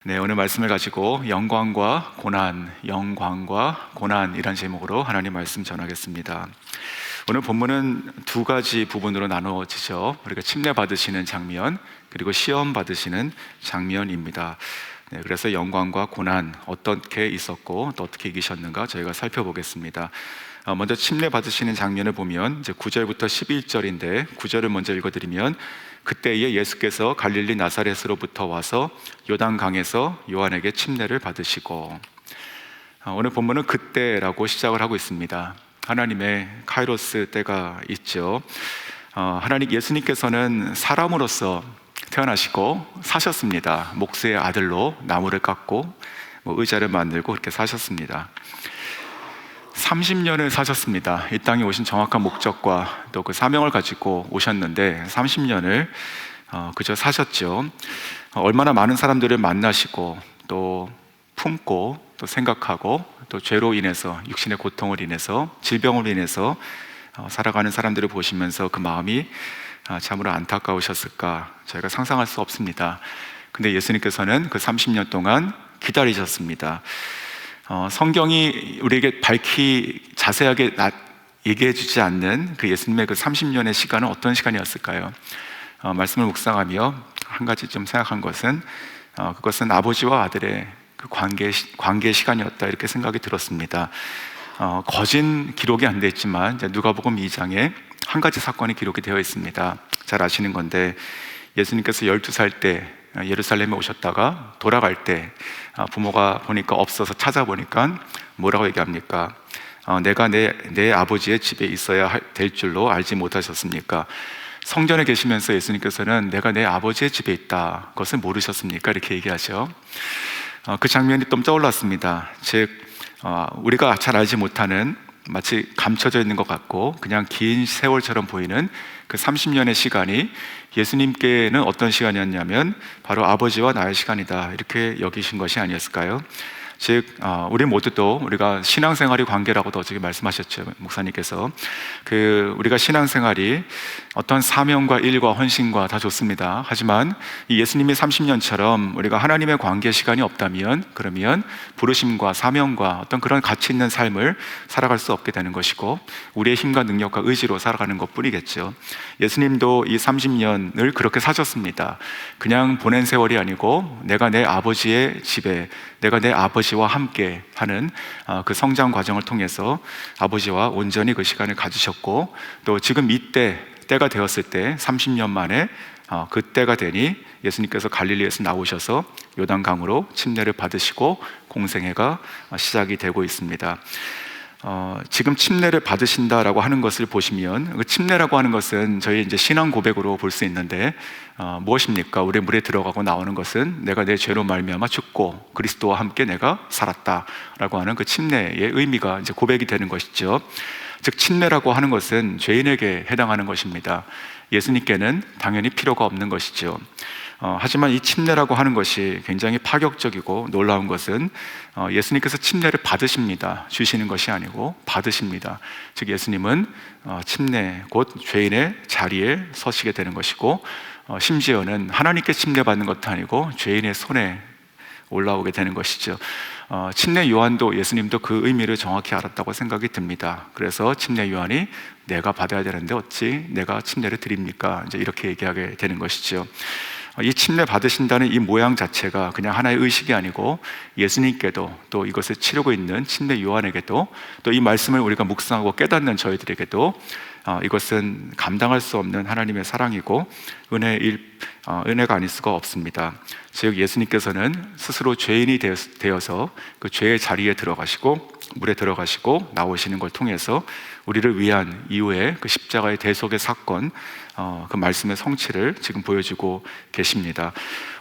네, 오늘 말씀을 가지고 영광과 고난이란 제목으로 하나님 말씀 전하겠습니다. 오늘 본문은 두 가지 부분으로 나누어지죠. 우리가 침례 받으시는 장면, 그리고 시험 받으시는 장면입니다. 네, 그래서 영광과 고난 어떻게 있었고 또 어떻게 이기셨는가 저희가 살펴보겠습니다. 먼저 침례 받으시는 장면을 보면 이제 9절부터 11절인데 9절을 먼저 읽어드리면, 그때에 예수께서 갈릴리 나사렛으로부터 와서 요단강에서 요한에게 침례를 받으시고, 오늘 본문은 그때라고 시작을 하고 있습니다. 하나님의 카이로스 때가 있죠. 하나님 예수님께서는 사람으로서 태어나시고 사셨습니다. 목수의 아들로 나무를 깎고 의자를 만들고 그렇게 사셨습니다. 30년을 사셨습니다. 이 땅에 오신 정확한 목적과 또 그 사명을 가지고 오셨는데 30년을 그저 사셨죠. 얼마나 많은 사람들을 만나시고 또 품고 또 생각하고 또 죄로 인해서, 육신의 고통을 인해서, 질병으로 인해서 살아가는 사람들을 보시면서 그 마음이 참으로 안타까우셨을까 저희가 상상할 수 없습니다. 근데 예수님께서는 그 30년 동안 기다리셨습니다. 성경이 우리에게 자세하게 얘기해 주지 않는 그 예수님의 그 30년의 시간은 어떤 시간이었을까요? 말씀을 묵상하며 한 가지 좀 생각한 것은 그것은 아버지와 아들의 그 관계 시간이었다, 이렇게 생각이 들었습니다. 거진 기록이 안 돼 있지만 누가복음 2장에 한 가지 사건이 기록이 되어 있습니다. 잘 아시는 건데, 예수님께서 12살 때 예루살렘에 오셨다가 돌아갈 때 부모가 보니까 없어서 찾아보니까 뭐라고 얘기합니까? 내가 내 아버지의 집에 있어야 될 줄로 알지 못하셨습니까? 성전에 계시면서 예수님께서는 내가 내 아버지의 집에 있다, 그것을 모르셨습니까? 이렇게 얘기하죠. 그 장면이 좀 떠올랐습니다. 즉 우리가 잘 알지 못하는, 마치 감춰져 있는 것 같고 그냥 긴 세월처럼 보이는 그 30년의 시간이 예수님께는 어떤 시간이었냐면 바로 아버지와 나의 시간이다, 이렇게 여기신 것이 아니었을까요? 즉 우리 모두도, 우리가 신앙생활이 관계라고도 어저께 말씀하셨죠, 목사님께서. 우리가 신앙생활이 어떤 사명과 일과 헌신과 다 좋습니다. 하지만 이 예수님의 30년처럼 우리가 하나님의 관계 시간이 없다면, 그러면 부르심과 사명과 어떤 그런 가치 있는 삶을 살아갈 수 없게 되는 것이고, 우리의 힘과 능력과 의지로 살아가는 것 뿐이겠죠. 예수님도 이 30년을 그렇게 사셨습니다. 그냥 보낸 세월이 아니고 내가 내 아버지의 집에, 내가 내 아버지와 함께 하는 그 성장 과정을 통해서 아버지와 온전히 그 시간을 가지셨고, 또 지금 때가 되었을 때 30년 만에 그 때가 되니 예수님께서 갈릴리에서 나오셔서 요단강으로 침례를 받으시고 공생애가 시작이 되고 있습니다. 지금 침례를 받으신다라고 하는 것을 보시면, 그 침례라고 하는 것은 저희 이제 신앙 고백으로 볼 수 있는데 무엇입니까? 우리 물에 들어가고 나오는 것은 내가 내 죄로 말미암아 죽고 그리스도와 함께 내가 살았다라고 하는 그 침례의 의미가 이제 고백이 되는 것이죠. 즉 침례라고 하는 것은 죄인에게 해당하는 것입니다. 예수님께는 당연히 필요가 없는 것이죠. 하지만 이 침례라고 하는 것이 굉장히 파격적이고 놀라운 것은 예수님께서 침례를 받으십니다. 주시는 것이 아니고 받으십니다. 즉 예수님은 침례, 곧 죄인의 자리에 서시게 되는 것이고, 심지어는 하나님께 침례받는 것도 아니고 죄인의 손에 올라오게 되는 것이죠. 침례 요한도 예수님도 그 의미를 정확히 알았다고 생각이 듭니다. 그래서 침례 요한이 내가 받아야 되는데 어찌 내가 침례를 드립니까? 이제 이렇게 얘기하게 되는 것이죠. 이 침례 받으신다는 이 모양 자체가 그냥 하나의 의식이 아니고 예수님께도, 또 이것을 치르고 있는 침례 요한에게도, 또 이 말씀을 우리가 묵상하고 깨닫는 저희들에게도 이것은 감당할 수 없는 하나님의 사랑이고 은혜가 아닐 수가 없습니다. 즉 예수님께서는 스스로 죄인이 되어서 그 죄의 자리에 들어가시고 물에 들어가시고 나오시는 걸 통해서 우리를 위한 이후에 그 십자가의 대속의 사건, 그 말씀의 성취를 지금 보여주고 계십니다.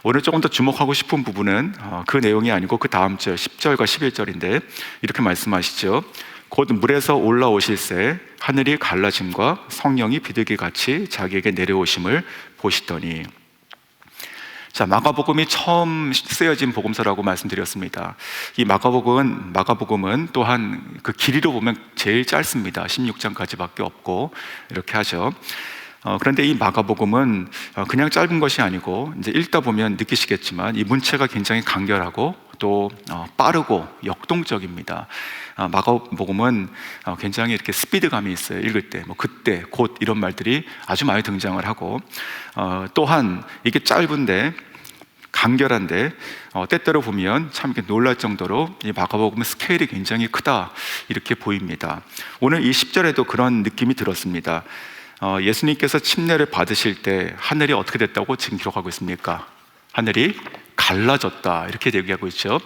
오늘 조금 더 주목하고 싶은 부분은 그 내용이 아니고 그 다음 절 10절과 11절인데 이렇게 말씀하시죠. 곧 물에서 올라오실새 하늘이 갈라짐과 성령이 비둘기같이 자기에게 내려오심을 보시더니. 자, 마가복음이 처음 쓰여진 복음서라고 말씀드렸습니다. 이 마가복음은 또한 그 길이로 보면 제일 짧습니다. 16장까지밖에 없고 이렇게 하죠. 그런데 이 마가복음은 그냥 짧은 것이 아니고 이제 읽다 보면 느끼시겠지만 이 문체가 굉장히 간결하고 또 빠르고 역동적입니다. 마가복음은 굉장히 이렇게 스피드감이 있어요. 읽을 때 뭐 그때 곧 이런 말들이 아주 많이 등장을 하고 또한 이게 짧은데 간결한데 때때로 보면 참 이렇게 놀랄 정도로 이 마가복음은 스케일이 굉장히 크다 이렇게 보입니다. 오늘 이 10절에도 그런 느낌이 들었습니다. 예수님께서 침례를 받으실 때 하늘이 어떻게 됐다고 지금 기록하고 있습니까? 하늘이 갈라졌다 이렇게 얘기하고 있죠.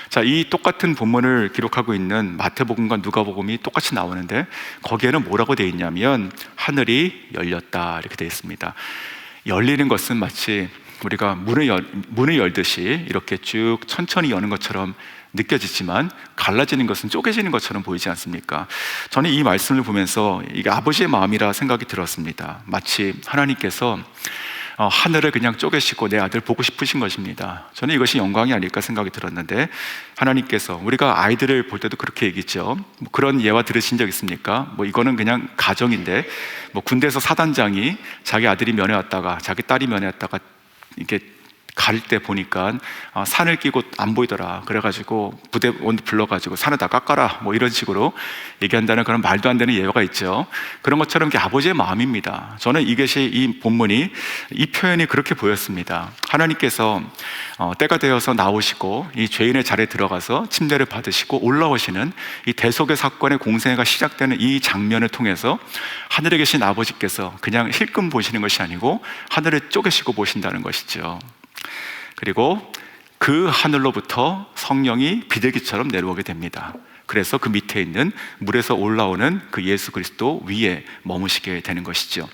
자, 이 똑같은 본문을 기록하고 있는 마태복음과 누가복음이 똑같이 나오는데 거기에는 뭐라고 되어 있냐면 하늘이 열렸다 이렇게 되어 있습니다. 열리는 것은 마치 우리가 문을 열듯이 이렇게 쭉 천천히 여는 것처럼 느껴지지만 갈라지는 것은 쪼개지는 것처럼 보이지 않습니까? 저는 이 말씀을 보면서 이게 아버지의 마음이라 생각이 들었습니다. 마치 하나님께서 하늘을 그냥 쪼개시고 내 아들 보고 싶으신 것입니다. 저는 이것이 영광이 아닐까 생각이 들었는데 하나님께서 우리가 아이들을 볼 때도 그렇게 얘기죠. 뭐 그런 예화 들으신 적 있습니까? 뭐 이거는 그냥 가정인데 뭐 군대에서 사단장이 자기 아들이 면회 왔다가 자기 딸이 면회 왔다가 이게 갈 때 보니까 산을 끼고 안 보이더라. 그래가지고 부대원 불러가지고 산을 다 깎아라. 뭐 이런 식으로 얘기한다는 그런 말도 안 되는 예화가 있죠. 그런 것처럼 아버지의 마음입니다. 저는 이것이 이 본문이 이 표현이 그렇게 보였습니다. 하나님께서 때가 되어서 나오시고 이 죄인의 자리에 들어가서 침례를 받으시고 올라오시는 이 대속의 사건의 공생애가 시작되는 이 장면을 통해서 하늘에 계신 아버지께서 그냥 힐끔 보시는 것이 아니고 하늘을 쪼개시고 보신다는 것이죠. 그리고 그 하늘로부터 성령이 비둘기처럼 내려오게 됩니다. 그래서 그 밑에 있는 물에서 올라오는 그 예수 그리스도 위에 머무시게 되는 것이죠.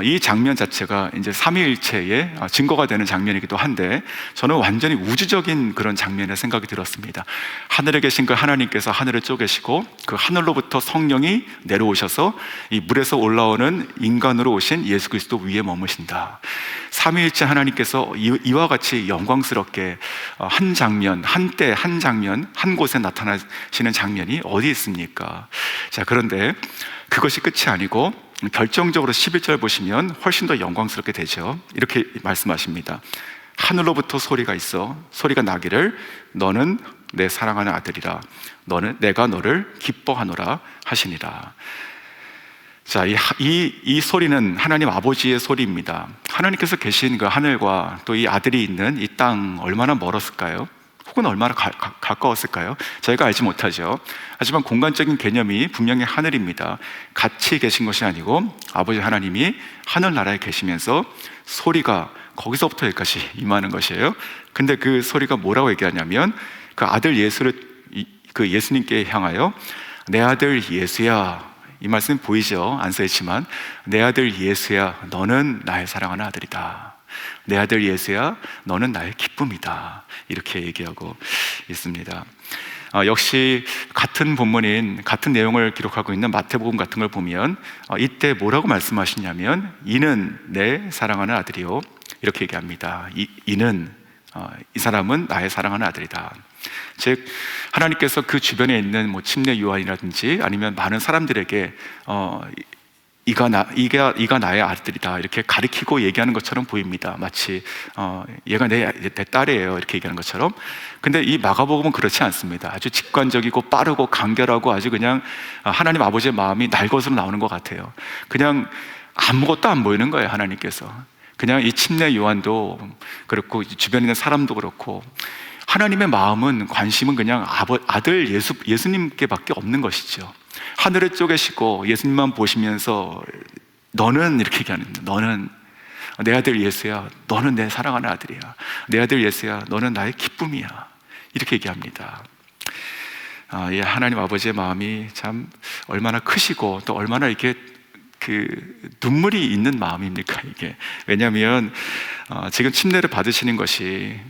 이 장면 자체가 이제 삼위일체의 증거가 되는 장면이기도 한데 저는 완전히 우주적인 그런 장면의 생각이 들었습니다. 하늘에 계신 그 하나님께서 하늘을 쪼개시고 그 하늘로부터 성령이 내려오셔서 이 물에서 올라오는 인간으로 오신 예수 그리스도 위에 머무신다. 삼위일체 하나님께서 이와 같이 영광스럽게 한 장면, 한때 한 장면, 한 곳에 나타나시는 장면이 어디 있습니까? 자, 그런데 그것이 끝이 아니고 결정적으로 11절 보시면 훨씬 더 영광스럽게 되죠. 이렇게 말씀하십니다. 하늘로부터 소리가 있어 소리가 나기를 너는 내 사랑하는 아들이라 내가 너를 기뻐하노라 하시니라. 자, 이 소리는 하나님 아버지의 소리입니다. 하나님께서 계신 그 하늘과 또 이 아들이 있는 이 땅 얼마나 멀었을까요? 혹은 얼마나 가까웠을까요? 저희가 알지 못하죠. 하지만 공간적인 개념이 분명히 하늘입니다. 같이 계신 것이 아니고 아버지 하나님이 하늘나라에 계시면서 소리가 거기서부터 여기까지 임하는 것이에요. 근데 그 소리가 뭐라고 얘기하냐면 그 아들 그 예수님께 향하여 내 아들 예수야, 이 말씀 보이죠? 안 써있지만 내 아들 예수야, 너는 나의 사랑하는 아들이다. 내 아들 예수야, 너는 나의 기쁨이다. 이렇게 얘기하고 있습니다. 역시 같은 본문인 같은 내용을 기록하고 있는 마태복음 같은 걸 보면 이때 뭐라고 말씀하시냐면 이는 내 사랑하는 아들이요, 이렇게 얘기합니다. 이 사람은 나의 사랑하는 아들이다. 즉 하나님께서 그 주변에 있는 뭐 침례 요한이라든지 아니면 많은 사람들에게 이가 나의 아들이다 이렇게 가리키고 얘기하는 것처럼 보입니다. 마치 얘가 내 딸이에요 이렇게 얘기하는 것처럼. 근데 이 마가복음은 그렇지 않습니다. 아주 직관적이고 빠르고 간결하고 아주 그냥 하나님 아버지의 마음이 날 것으로 나오는 것 같아요. 그냥 아무것도 안 보이는 거예요. 하나님께서 그냥 이 침례 요한도 그렇고 주변에 있는 사람도 그렇고 하나님의 마음은 관심은 그냥 아들 예수님께밖에 없는 것이죠. 하늘을 쪼개시고 예수님만 보시면서 너는 이렇게 얘기하는, 너는 내 아들 예수야, 너는 내 사랑하는 아들이야. 내 아들 예수야, 너는 나의 기쁨이야. 이렇게 얘기합니다. 이 하나님 아버지의 마음이 참 얼마나 크시고 또 얼마나 이렇게 그 눈물이 있는 마음입니까 이게. 왜냐하면 지금 침례를 받으시는 것이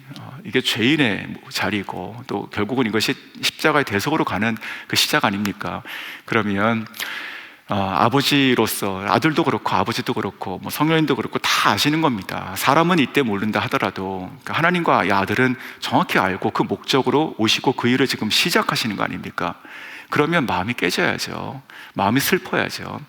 이게 죄인의 자리고 또 결국은 이것이 십자가의 대속으로 가는 그 시작 아닙니까? 그러면 아버지로서 아들도 그렇고 아버지도 그렇고 뭐 성령님도 그렇고 다 아시는 겁니다. 사람은 이때 모른다 하더라도 그러니까 하나님과 이 아들은 정확히 알고 그 목적으로 오시고 그 일을 지금 시작하시는 거 아닙니까? 그러면 마음이 깨져야죠. 마음이 슬퍼야죠.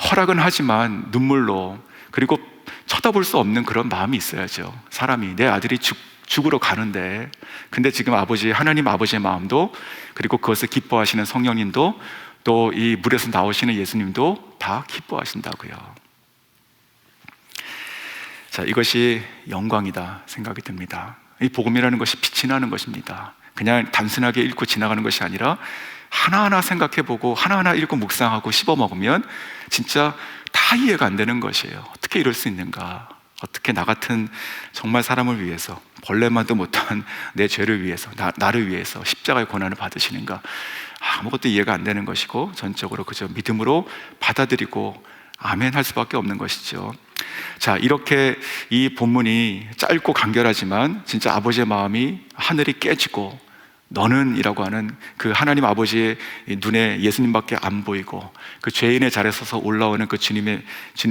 허락은 하지만 눈물로, 그리고 쳐다볼 수 없는 그런 마음이 있어야죠. 사람이 내 아들이 죽으러 가는데, 근데 지금 하나님 아버지의 마음도, 그리고 그것을 기뻐하시는 성령님도, 또 이 물에서 나오시는 예수님도 다 기뻐하신다고요. 자, 이것이 영광이다 생각이 듭니다. 이 복음이라는 것이 빛이 나는 것입니다. 그냥 단순하게 읽고 지나가는 것이 아니라 하나하나 생각해보고 하나하나 읽고 묵상하고 씹어먹으면 진짜 다 이해가 안 되는 것이에요. 어떻게 이럴 수 있는가? 어떻게 나 같은 정말 사람을 위해서, 벌레만도 못한 내 죄를 위해서, 나를 위해서 십자가의 고난을 받으시는가? 아무것도 이해가 안 되는 것이고, 전적으로 그저 믿음으로 받아들이고 아멘 할 수밖에 없는 것이죠. 자, 이렇게 이 본문이 짧고 간결하지만 진짜 아버지의 마음이 하늘이 깨지고 너는 이라고 하는 그 하나님 아버지의 눈에 예수님밖에 안 보이고 그 죄인의 자리에 서서 올라오는 그 주님의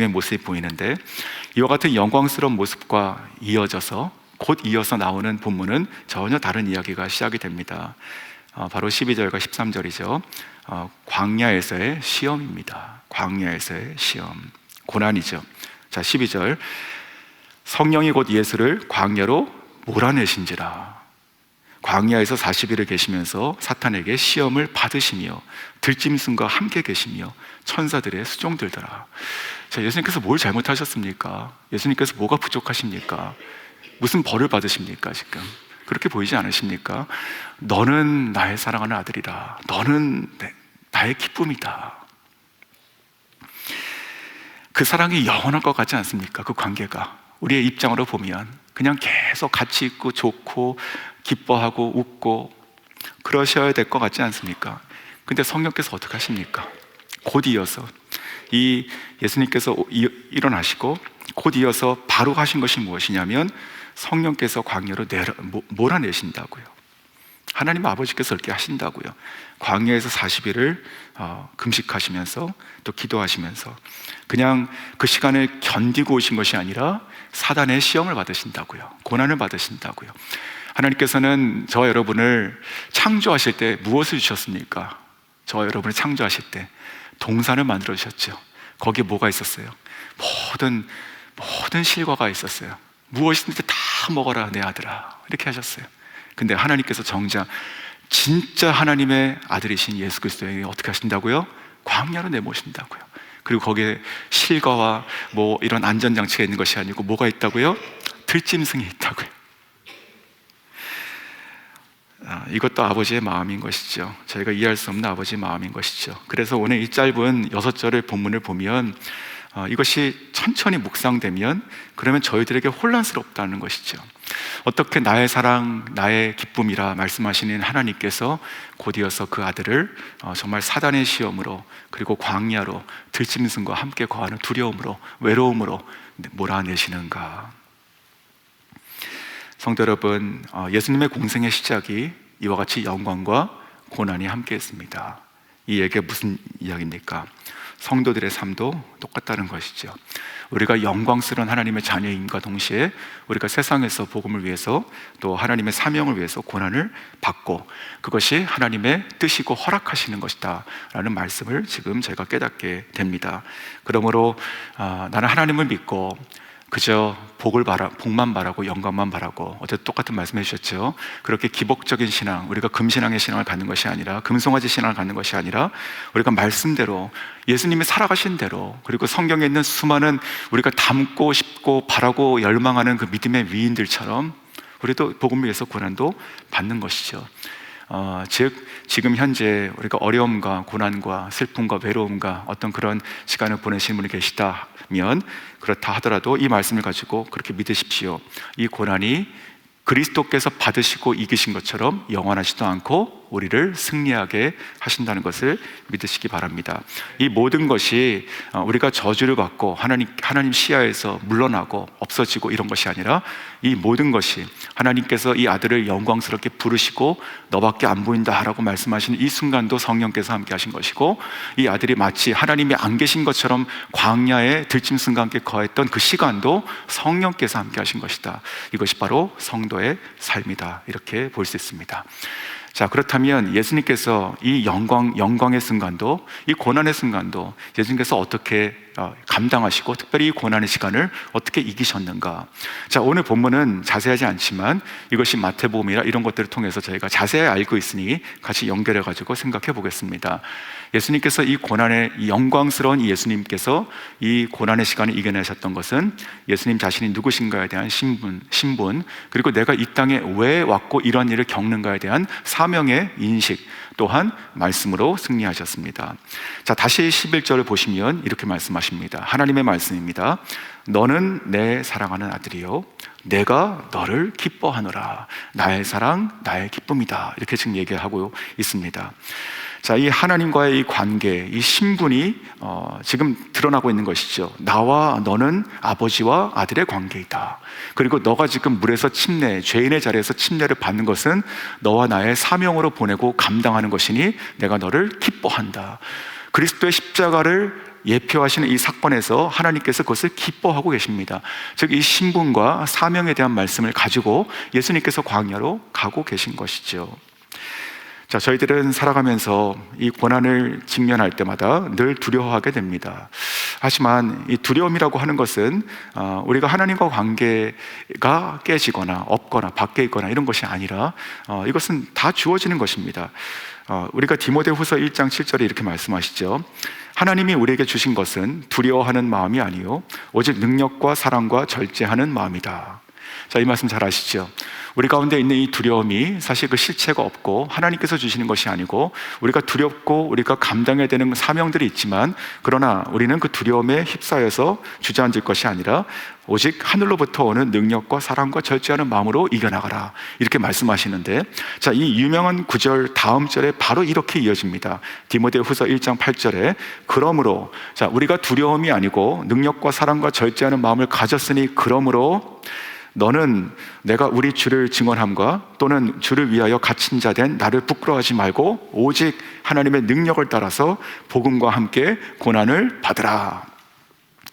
모습이 보이는데, 이와 같은 영광스러운 모습과 곧 이어서 나오는 본문은 전혀 다른 이야기가 시작이 됩니다. 바로 12절과 13절이죠. 광야에서의 시험입니다. 광야에서의 시험, 고난이죠. 자, 12절, 성령이 곧 예수를 광야로 몰아내신지라. 광야에서 40일을 계시면서 사탄에게 시험을 받으시며 들짐승과 함께 계시며 천사들의 수종들더라. 자, 예수님께서 뭘 잘못하셨습니까? 예수님께서 뭐가 부족하십니까? 무슨 벌을 받으십니까? 지금 그렇게 보이지 않으십니까? 너는 나의 사랑하는 아들이라. 너는 나의 기쁨이다. 그 사랑이 영원할 것 같지 않습니까? 그 관계가 우리의 입장으로 보면 그냥 계속 같이 있고 좋고 기뻐하고 웃고 그러셔야 될 것 같지 않습니까? 근데 성령께서 어떻게 하십니까? 곧 이어서 이 예수님께서 일어나시고 곧 이어서 바로 하신 것이 무엇이냐면 성령께서 광야로 몰아내신다고요. 하나님 아버지께서 그렇게 하신다고요. 광야에서 40일을 금식하시면서 또 기도하시면서 그냥 그 시간을 견디고 오신 것이 아니라 사단의 시험을 받으신다고요. 고난을 받으신다고요. 하나님께서는 저와 여러분을 창조하실 때 무엇을 주셨습니까? 저와 여러분을 창조하실 때 동산을 만들어 주셨죠. 거기에 뭐가 있었어요? 모든 실과가 있었어요. 무엇이든지 다 먹어라 내 아들아, 이렇게 하셨어요. 근데 하나님께서 정작 진짜 하나님의 아들이신 예수 그리스도에게 어떻게 하신다고요? 광야로 내모신다고요. 그리고 거기에 실과와 이런 안전장치가 있는 것이 아니고 뭐가 있다고요? 들짐승이 있다고요. 이것도 아버지의 마음인 것이죠. 저희가 이해할 수 없는 아버지의 마음인 것이죠. 그래서 오늘 이 짧은 6절의 본문을 보면 이것이 천천히 묵상되면 그러면 저희들에게 혼란스럽다는 것이죠. 어떻게 나의 사랑, 나의 기쁨이라 말씀하시는 하나님께서 곧 이어서 그 아들을 정말 사단의 시험으로, 그리고 광야로 들짐승과 함께 거하는 두려움으로, 외로움으로 몰아내시는가? 성도 여러분, 예수님의 공생의 시작이 이와 같이 영광과 고난이 함께 했습니다. 이 얘기가 무슨 이야기입니까? 성도들의 삶도 똑같다는 것이죠. 우리가 영광스러운 하나님의 자녀임과 동시에 우리가 세상에서 복음을 위해서 또 하나님의 사명을 위해서 고난을 받고, 그것이 하나님의 뜻이고 허락하시는 것이다 라는 말씀을 지금 제가 깨닫게 됩니다. 그러므로 나는 하나님을 믿고 그저 복만 바라고 영광만 바라고, 어제 똑같은 말씀 해주셨죠. 그렇게 기복적인 신앙, 우리가 금신앙의 신앙을 갖는 것이 아니라, 금송아지 신앙을 갖는 것이 아니라, 우리가 말씀대로 예수님이 살아가신 대로, 그리고 성경에 있는 수많은 우리가 닮고 싶고 바라고 열망하는 그 믿음의 위인들처럼 우리도 복음을 위해서 고난도 받는 것이죠. 즉 지금 현재 우리가 어려움과 고난과 슬픔과 외로움과 어떤 그런 시간을 보내시는 분이 계시다면, 그렇다 하더라도 이 말씀을 가지고 그렇게 믿으십시오. 이 고난이 그리스도께서 받으시고 이기신 것처럼 영원하지도 않고 우리를 승리하게 하신다는 것을 믿으시기 바랍니다. 이 모든 것이 우리가 저주를 받고 하나님 시야에서 물러나고 없어지고 이런 것이 아니라, 이 모든 것이 하나님께서 이 아들을 영광스럽게 부르시고 너밖에 안 보인다라고 말씀하시는 이 순간도 성령께서 함께 하신 것이고, 이 아들이 마치 하나님이 안 계신 것처럼 광야에 들짐승과 함께 거했던 그 시간도 성령께서 함께 하신 것이다. 이것이 바로 성도의 삶이다, 이렇게 볼 수 있습니다. 자, 그렇다면 예수님께서 이 영광의 순간도, 이 고난의 순간도 예수님께서 어떻게 감당하시고 특별히 이 고난의 시간을 어떻게 이기셨는가? 자, 오늘 본문은 자세하지 않지만 이것이 마태복음이라 이런 것들을 통해서 저희가 자세히 알고 있으니 같이 연결해 가지고 생각해 보겠습니다. 예수님께서 이 고난의, 이 영광스러운 이 예수님께서 이 고난의 시간을 이겨내셨던 것은 예수님 자신이 누구신가에 대한 신분, 그리고 내가 이 땅에 왜 왔고 이런 일을 겪는가에 대한 사명의 인식, 또한 말씀으로 승리하셨습니다. 자, 다시 11절을 보시면 이렇게 말씀하십니다. 하나님의 말씀입니다. 너는 내 사랑하는 아들이요 내가 너를 기뻐하노라. 나의 사랑, 나의 기쁨이다. 이렇게 지금 얘기하고 있습니다. 자, 이 하나님과의 이 관계, 이 신분이 지금 드러나고 있는 것이죠. 나와 너는 아버지와 아들의 관계이다. 그리고 너가 지금 물에서 침례, 죄인의 자리에서 침례를 받는 것은 너와 나의 사명으로 보내고 감당하는 것이니 내가 너를 기뻐한다. 그리스도의 십자가를 예표하시는 이 사건에서 하나님께서 그것을 기뻐하고 계십니다. 즉, 이 신분과 사명에 대한 말씀을 가지고 예수님께서 광야로 가고 계신 것이죠. 자, 저희들은 살아가면서 이 고난을 직면할 때마다 늘 두려워하게 됩니다. 하지만 이 두려움이라고 하는 것은 우리가 하나님과 관계가 깨지거나 없거나 밖에 있거나 이런 것이 아니라 이것은 다 주어지는 것입니다. 우리가 디모데후서 1장 7절에 이렇게 말씀하시죠. 하나님이 우리에게 주신 것은 두려워하는 마음이 아니요 오직 능력과 사랑과 절제하는 마음이다. 자, 이 말씀 잘 아시죠? 우리 가운데 있는 이 두려움이 사실 그 실체가 없고 하나님께서 주시는 것이 아니고 우리가 두렵고 우리가 감당해야 되는 사명들이 있지만, 그러나 우리는 그 두려움에 휩싸여서 주저앉을 것이 아니라 오직 하늘로부터 오는 능력과 사랑과 절제하는 마음으로 이겨나가라, 이렇게 말씀하시는데, 자, 이 유명한 구절 다음 절에 바로 이렇게 이어집니다. 디모데후서 1장 8절에 그러므로, 자, 우리가 두려움이 아니고 능력과 사랑과 절제하는 마음을 가졌으니 그러므로 너는 내가 우리 주를 증언함과 또는 주를 위하여 갇힌 자 된 나를 부끄러워하지 말고 오직 하나님의 능력을 따라서 복음과 함께 고난을 받으라.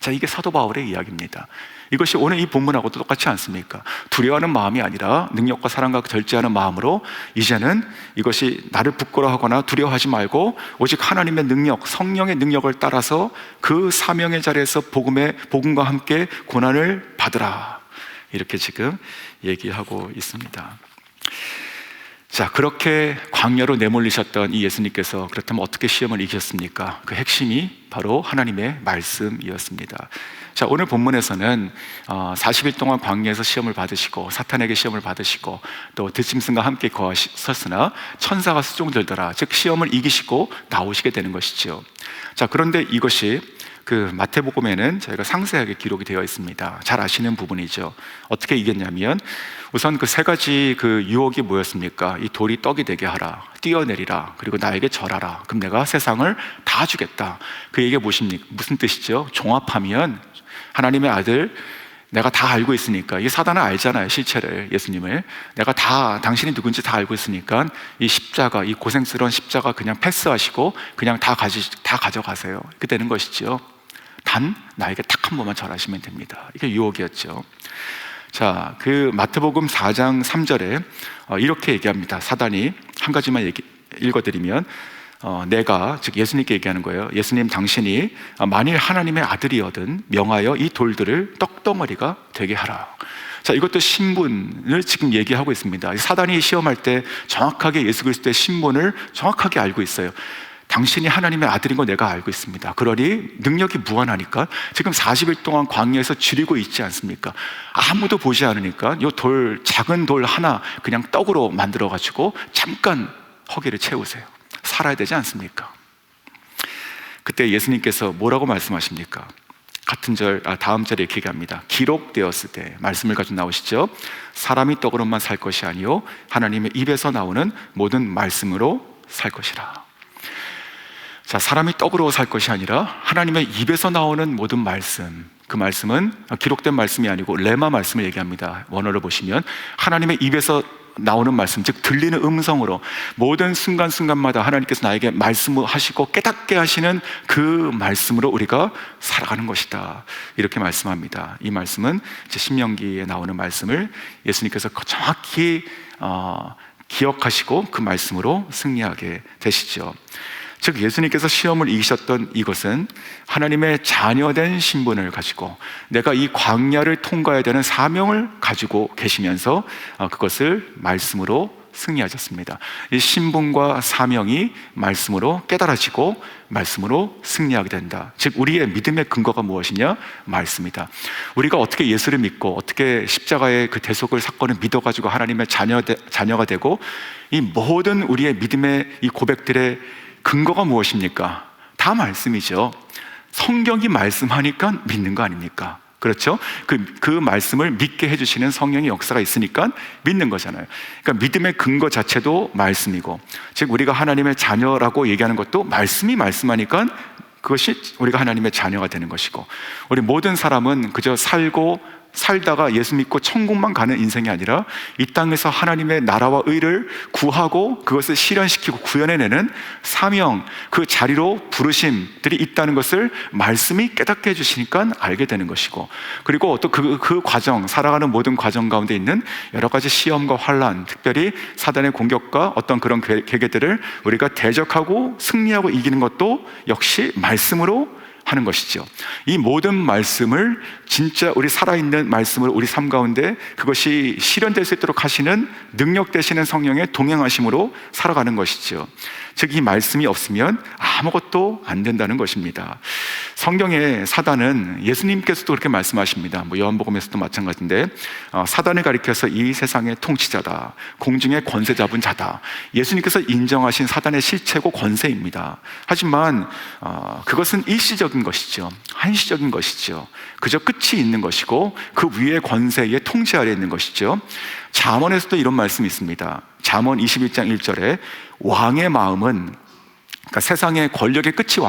자, 이게 사도 바울의 이야기입니다. 이것이 오늘 이 본문하고도 똑같지 않습니까? 두려워하는 마음이 아니라 능력과 사랑과 절제하는 마음으로 이제는 이것이 나를 부끄러워하거나 두려워하지 말고 오직 하나님의 능력, 성령의 능력을 따라서 그 사명의 자리에서 복음과 함께 고난을 받으라, 이렇게 지금 얘기하고 있습니다. 자, 그렇게 광야로 내몰리셨던 이 예수님께서 그렇다면 어떻게 시험을 이기셨습니까? 그 핵심이 바로 하나님의 말씀이었습니다. 자, 오늘 본문에서는 40일 동안 광야에서 시험을 받으시고 사탄에게 시험을 받으시고 또 들짐승과 함께 거하셨으나 천사가 수종들더라, 즉 시험을 이기시고 나오시게 되는 것이죠. 자, 그런데 이것이 그 마태복음에는 저희가 상세하게 기록이 되어 있습니다. 잘 아시는 부분이죠. 어떻게 이겼냐면 우선 그 세 가지 그 유혹이 뭐였습니까? 이 돌이 떡이 되게 하라, 뛰어내리라, 그리고 나에게 절하라. 그럼 내가 세상을 다 주겠다. 그 얘기가 무슨 뜻이죠? 종합하면 하나님의 아들, 내가 다 알고 있으니까, 이 사단은 알잖아요, 실체를, 예수님을. 내가 다 당신이 누군지 다 알고 있으니까 이 십자가, 이 고생스러운 십자가 그냥 패스하시고 그냥 다 가져가세요. 이렇게 되는 것이죠. 단 나에게 딱 한 번만 절하시면 됩니다. 이게 유혹이었죠. 자, 그 마태복음 4장 3절에 이렇게 얘기합니다. 사단이 한 가지만 읽어드리면 내가, 즉 예수님께 얘기하는 거예요. 예수님, 당신이 만일 하나님의 아들이거든 명하여 이 돌들을 떡덩어리가 되게 하라. 자, 이것도 신분을 지금 얘기하고 있습니다. 사단이 시험할 때 정확하게 예수 그리스도의 신분을 정확하게 알고 있어요. 당신이 하나님의 아들인 거 내가 알고 있습니다. 그러니 능력이 무한하니까 지금 40일 동안 광야에서 줄이고 있지 않습니까? 아무도 보지 않으니까 이 작은 돌 하나 그냥 떡으로 만들어가지고 잠깐 허기를 채우세요. 살아야 되지 않습니까? 그때 예수님께서 뭐라고 말씀하십니까? 다음 절에 이렇게 얘기합니다. 기록되었을 때, 말씀을 가지고 나오시죠. 사람이 떡으로만 살 것이 아니요 하나님의 입에서 나오는 모든 말씀으로 살 것이라. 자, 사람이 떡으로 살 것이 아니라 하나님의 입에서 나오는 모든 말씀, 그 말씀은 기록된 말씀이 아니고 레마 말씀을 얘기합니다. 원어를 보시면 하나님의 입에서 나오는 말씀, 즉 들리는 음성으로 모든 순간순간마다 하나님께서 나에게 말씀하시고 깨닫게 하시는 그 말씀으로 우리가 살아가는 것이다, 이렇게 말씀합니다. 이 말씀은 이제 신명기에 나오는 말씀을 예수님께서 정확히 기억하시고 그 말씀으로 승리하게 되시죠. 즉 예수님께서 시험을 이기셨던 이것은 하나님의 자녀된 신분을 가지고 내가 이 광야를 통과해야 되는 사명을 가지고 계시면서 그것을 말씀으로 승리하셨습니다. 이 신분과 사명이 말씀으로 깨달아지고 말씀으로 승리하게 된다. 즉 우리의 믿음의 근거가 무엇이냐? 말씀이다. 우리가 어떻게 예수를 믿고 어떻게 십자가의 그 대속을 사건을 믿어가지고 하나님의 자녀가 되고 이 모든 우리의 믿음의 이 고백들의 근거가 무엇입니까? 다 말씀이죠. 성경이 말씀하니까 믿는 거 아닙니까? 그렇죠? 그 말씀을 믿게 해주시는 성령의 역사가 있으니까 믿는 거잖아요. 그러니까 믿음의 근거 자체도 말씀이고, 즉 우리가 하나님의 자녀라고 얘기하는 것도 말씀이 말씀하니까 그것이 우리가 하나님의 자녀가 되는 것이고, 우리 모든 사람은 그저 살다가 예수 믿고 천국만 가는 인생이 아니라 이 땅에서 하나님의 나라와 의를 구하고 그것을 실현시키고 구현해내는 사명, 그 자리로 부르심들이 있다는 것을 말씀이 깨닫게 해주시니까 알게 되는 것이고, 그리고 또 그 과정, 살아가는 모든 과정 가운데 있는 여러 가지 시험과 환난, 특별히 사단의 공격과 어떤 그런 계계들을 우리가 대적하고 승리하고 이기는 것도 역시 말씀으로 하는 것이죠. 이 모든 말씀을 진짜 우리 살아있는 말씀을 우리 삶 가운데 그것이 실현될 수 있도록 하시는 능력 되시는 성령의 동행하심으로 살아가는 것이죠. 즉 이 말씀이 없으면 아무것도 안 된다는 것입니다. 성경의 사단은 예수님께서도 그렇게 말씀하십니다. 요한복음에서도 마찬가지인데 사단을 가리켜서 이 세상의 통치자다, 공중의 권세 잡은 자다, 예수님께서 인정하신 사단의 실체고 권세입니다. 하지만 그것은 일시적인 것이죠. 한시적인 것이죠. 그저 끝이 있는 것이고 그 위의 권세의 통치 아래에 있는 것이죠. 잠언에서도 이런 말씀이 있습니다. 잠언 21장 1절에 왕의 마음은, 그러니까 세상의 권력의 끝이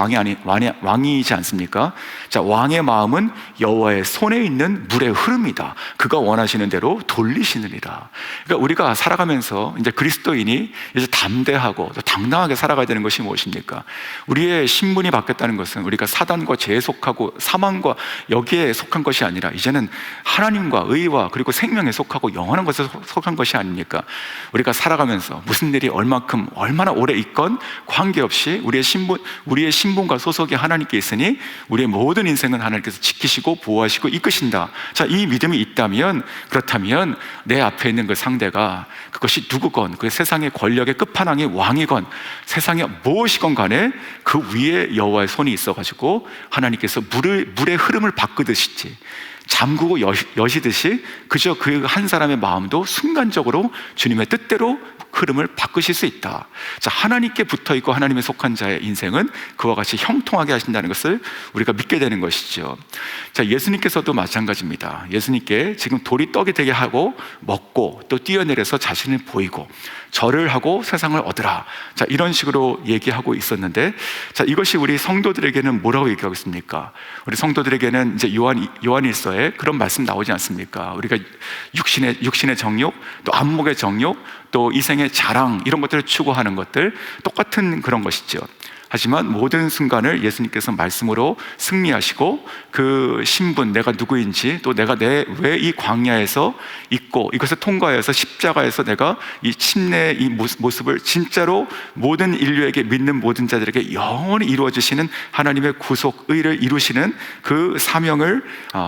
왕이지 않습니까? 자, 왕의 마음은 여호와의 손에 있는 물의 흐름이다. 그가 원하시는 대로 돌리시느니라. 그러니까 우리가 살아가면서 이제 그리스도인이 이제 담대하고 또 당당하게 살아가야 되는 것이 무엇입니까? 우리의 신분이 바뀌었다는 것은 우리가 사단과 죄에 속하고 사망과 여기에 속한 것이 아니라 이제는 하나님과 의와 그리고 생명에 속하고 영원한 것에 속한 것이 아닙니까? 우리가 살아가면서 무슨 일이 얼마나 오래 있건 관계없이 우리의 신분과 소속이 하나님께 있으니 우리의 모든 인생은 하나님께서 지키시고 보호하시고 이끄신다. 자, 이 믿음이 있다면, 그렇다면 내 앞에 있는 그 상대가 그것이 누구건, 그 세상의 권력의 끝판왕의 왕이건 세상에 무엇이건 간에 그 위에 여호와의 손이 있어가지고 하나님께서 물의 흐름을 바꾸듯이 잠그고 여시듯이 그저 그 한 사람의 마음도 순간적으로 주님의 뜻대로 흐름을 바꾸실 수 있다. 자, 하나님께 붙어있고 하나님의 속한 자의 인생은 그와 같이 형통하게 하신다는 것을 우리가 믿게 되는 것이죠. 자, 예수님께서도 마찬가지입니다. 예수님께 지금 돌이 떡이 되게 하고 먹고 또 뛰어내려서 자신을 보이고 절을 하고 세상을 얻으라. 자, 이런 식으로 얘기하고 있었는데, 자, 이것이 우리 성도들에게는 뭐라고 얘기하고 있습니까? 우리 성도들에게는 이제 요한일서에 그런 말씀 나오지 않습니까? 우리가 육신의 정욕, 또 안목의 정욕, 또 이생의 자랑, 이런 것들을 추구하는 것들, 똑같은 그런 것이죠. 하지만 모든 순간을 예수님께서 말씀으로 승리하시고 그 신분, 내가 누구인지, 또 내가 왜 이 광야에서 있고 이것을 통과해서 십자가에서 내가 이 침례의 이 모습을 진짜로 모든 인류에게, 믿는 모든 자들에게 영원히 이루어지시는 하나님의 구속, 의를 이루시는 그 사명을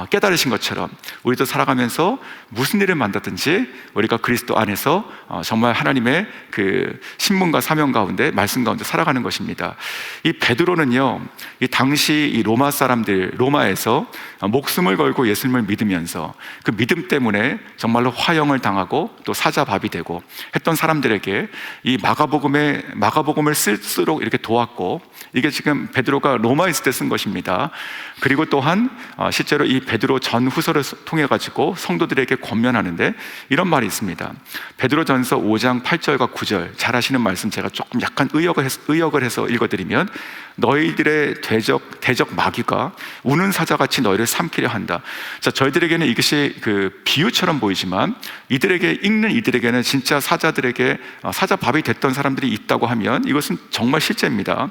깨달으신 것처럼 우리도 살아가면서 무슨 일을 만났든지 우리가 그리스도 안에서 정말 하나님의 그 신분과 사명 가운데, 말씀 가운데 살아가는 것입니다. 이 베드로는요, 이 당시 이 로마 사람들, 로마에서 목숨을 걸고 예수님을 믿으면서 그 믿음 때문에 정말로 화형을 당하고 또 사자밥이 되고 했던 사람들에게 이 마가복음을 쓸수록 이렇게 도왔고, 이게 지금 베드로가 로마에 있을 때 쓴 것입니다. 그리고 또한 실제로 이 베드로 전후서를 통해 가지고 성도들에게 권면하는데 이런 말이 있습니다. 베드로전서 5장 8절과 9절 잘 아시는 말씀, 제가 조금 약간 의역을 해서 읽어드리면, 너희들의 대적 마귀가 우는 사자같이 너희를 삼키려 한다. 자, 저희들에게는 이것이 그 비유처럼 보이지만 이들에게 읽는 이들에게는 진짜 사자들에게 사자 밥이 됐던 사람들이 있다고 하면 이것은 정말 실제입니다.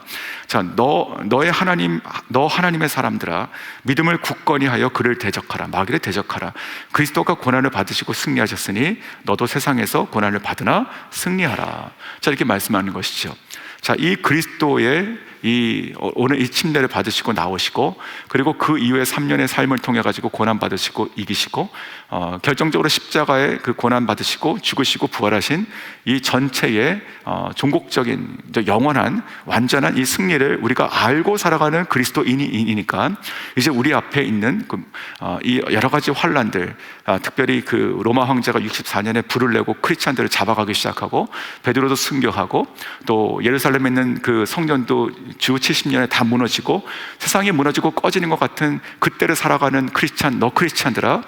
자, 너 하나님의 사람들아, 믿음을 굳건히 하여 그를 대적하라. 마귀를 대적하라. 그리스도가 고난을 받으시고 승리하셨으니 너도 세상에서 고난을 받으나 승리하라. 자, 이렇게 말씀하는 것이죠. 자, 이 그리스도의 오늘 이 침례를 받으시고 나오시고, 그리고 그 이후에 3년의 삶을 통해 가지고 고난 받으시고 이기시고, 결정적으로 십자가에 그 고난 받으시고 죽으시고 부활하신 이 전체의 종국적인 영원한 완전한 이 승리를 우리가 알고 살아가는 그리스도인이니까 이제 우리 앞에 있는 이 여러 가지 환란들, 특별히 그 로마 황제가 64년에 불을 내고 크리스찬들을 잡아가기 시작하고, 베드로도 순교하고, 또 예루살렘에 있는 그 성전도 주 70년에 다 무너지고 세상이 무너지고 꺼지는 것 같은 그때를 살아가는 크리스찬들아,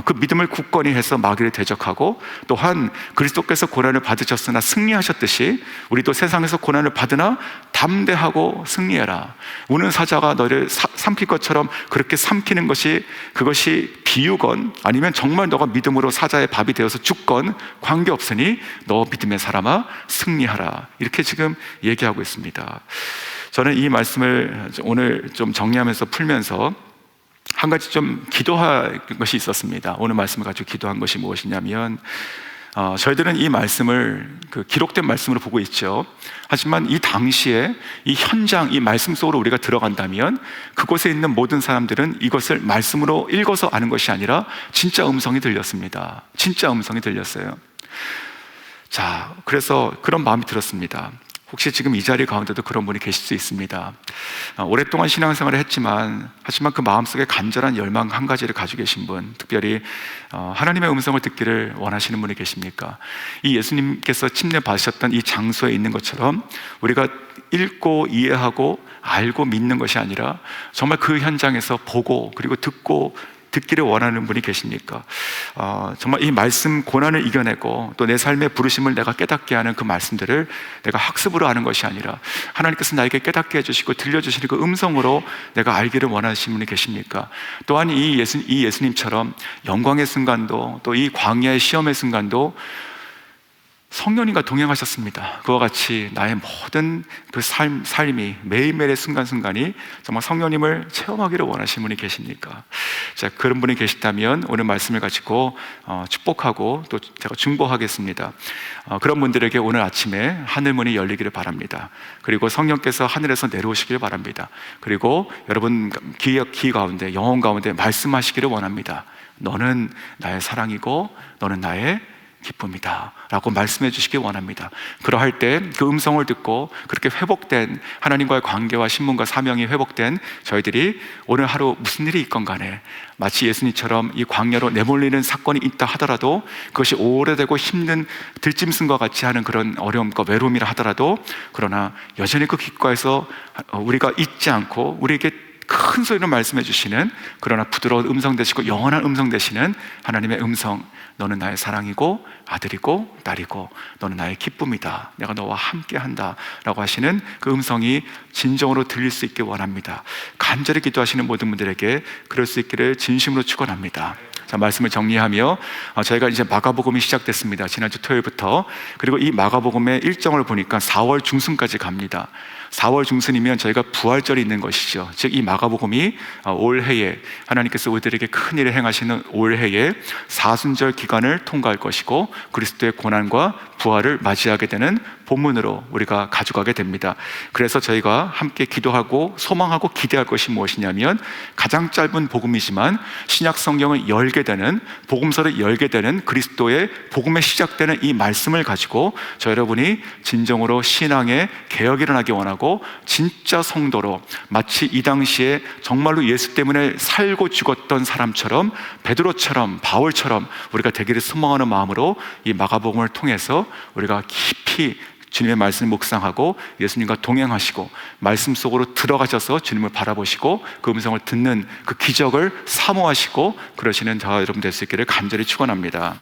그 믿음을 굳건히 해서 마귀를 대적하고, 또한 그리스도께서 고난을 받으셨으나 승리하셨듯이 우리도 세상에서 고난을 받으나 담대하고 승리해라. 우는 사자가 너를 삼킬 것처럼 그렇게 삼키는 것이, 그것이 비유건 아니면 정말 너가 믿음으로 사자의 밥이 되어서 죽건 관계없으니 너 믿음의 사람아 승리하라. 이렇게 지금 얘기하고 있습니다. 저는 이 말씀을 오늘 좀 정리하면서 풀면서 한 가지 좀 기도할 것이 있었습니다. 오늘 말씀을 가지고 기도한 것이 무엇이냐면, 저희들은 이 말씀을 그 기록된 말씀으로 보고 있죠. 하지만 이 당시에 이 현장, 이 말씀 속으로 우리가 들어간다면 그곳에 있는 모든 사람들은 이것을 말씀으로 읽어서 아는 것이 아니라 진짜 음성이 들렸습니다. 진짜 음성이 들렸어요. 자, 그래서 그런 마음이 들었습니다. 혹시 지금 이 자리 가운데도 그런 분이 계실 수 있습니다. 오랫동안 신앙생활을 했지만, 하지만 그 마음속에 간절한 열망 한 가지를 가지고 계신 분, 특별히 하나님의 음성을 듣기를 원하시는 분이 계십니까? 이 예수님께서 침례 받으셨던 이 장소에 있는 것처럼 우리가 읽고 이해하고 알고 믿는 것이 아니라 정말 그 현장에서 보고 그리고 듣기를 원하는 분이 계십니까? 정말 이 말씀 고난을 이겨내고 또 내 삶의 부르심을 내가 깨닫게 하는 그 말씀들을 내가 학습으로 아는 것이 아니라 하나님께서 나에게 깨닫게 해주시고 들려주시는 그 음성으로 내가 알기를 원하시는 분이 계십니까? 또한 이 예수님처럼 영광의 순간도 또 이 광야의 시험의 순간도 성령님과 동행하셨습니다. 그와 같이 나의 모든 그 삶이 매일매일의 순간순간이 정말 성령님을 체험하기를 원하시는 분이 계십니까? 자, 그런 분이 계시다면 오늘 말씀을 가지고 축복하고 또 제가 중보하겠습니다. 그런 분들에게 오늘 아침에 하늘문이 열리기를 바랍니다. 그리고 성령께서 하늘에서 내려오시기를 바랍니다. 그리고 여러분 귀 가운데, 영혼 가운데 말씀하시기를 원합니다. 너는 나의 사랑이고 너는 나의 기쁨이다 라고 말씀해 주시기 원합니다. 그러할 때 그 음성을 듣고 그렇게 회복된 하나님과의 관계와 신문과 사명이 회복된 저희들이 오늘 하루 무슨 일이 있건 간에 마치 예수님처럼 이 광야로 내몰리는 사건이 있다 하더라도, 그것이 오래되고 힘든 들짐승과 같이 하는 그런 어려움과 외로움이라 하더라도, 그러나 여전히 그 귓가에서 우리가 잊지 않고 우리에게 큰 소리로 말씀해 주시는, 그러나 부드러운 음성 되시고 영원한 음성 되시는 하나님의 음성, 너는 나의 사랑이고 아들이고 딸이고 너는 나의 기쁨이다, 내가 너와 함께한다 라고 하시는 그 음성이 진정으로 들릴 수 있게 원합니다. 간절히 기도하시는 모든 분들에게 그럴 수 있기를 진심으로 축원합니다. 자, 말씀을 정리하며 저희가 이제 마가복음이 시작됐습니다. 지난주 토요일부터. 그리고 이 마가복음의 일정을 보니까 4월 중순까지 갑니다. 4월 중순이면 저희가 부활절이 있는 것이죠. 즉 이 마가복음이 올해에 하나님께서 우리들에게 큰 일을 행하시는 올해에 사순절 기간을 통과할 것이고 그리스도의 고난과 부활을 맞이하게 되는 본문으로 우리가 가져가게 됩니다. 그래서 저희가 함께 기도하고 소망하고 기대할 것이 무엇이냐면, 가장 짧은 복음이지만 신약 성경을 열게 되는, 복음서를 열게 되는 그리스도의 복음에 시작되는 이 말씀을 가지고 저 여러분이 진정으로 신앙의 개혁이 일어나기 원하고, 진짜 성도로 마치 이 당시에 정말로 예수 때문에 살고 죽었던 사람처럼, 베드로처럼 바울처럼 우리가 되기를 소망하는 마음으로 이 마가복음을 통해서 우리가 깊이 주님의 말씀을 묵상하고 예수님과 동행하시고 말씀 속으로 들어가셔서 주님을 바라보시고 그 음성을 듣는 그 기적을 사모하시고 그러시는 저와 여러분 될 수 있기를 간절히 축원합니다.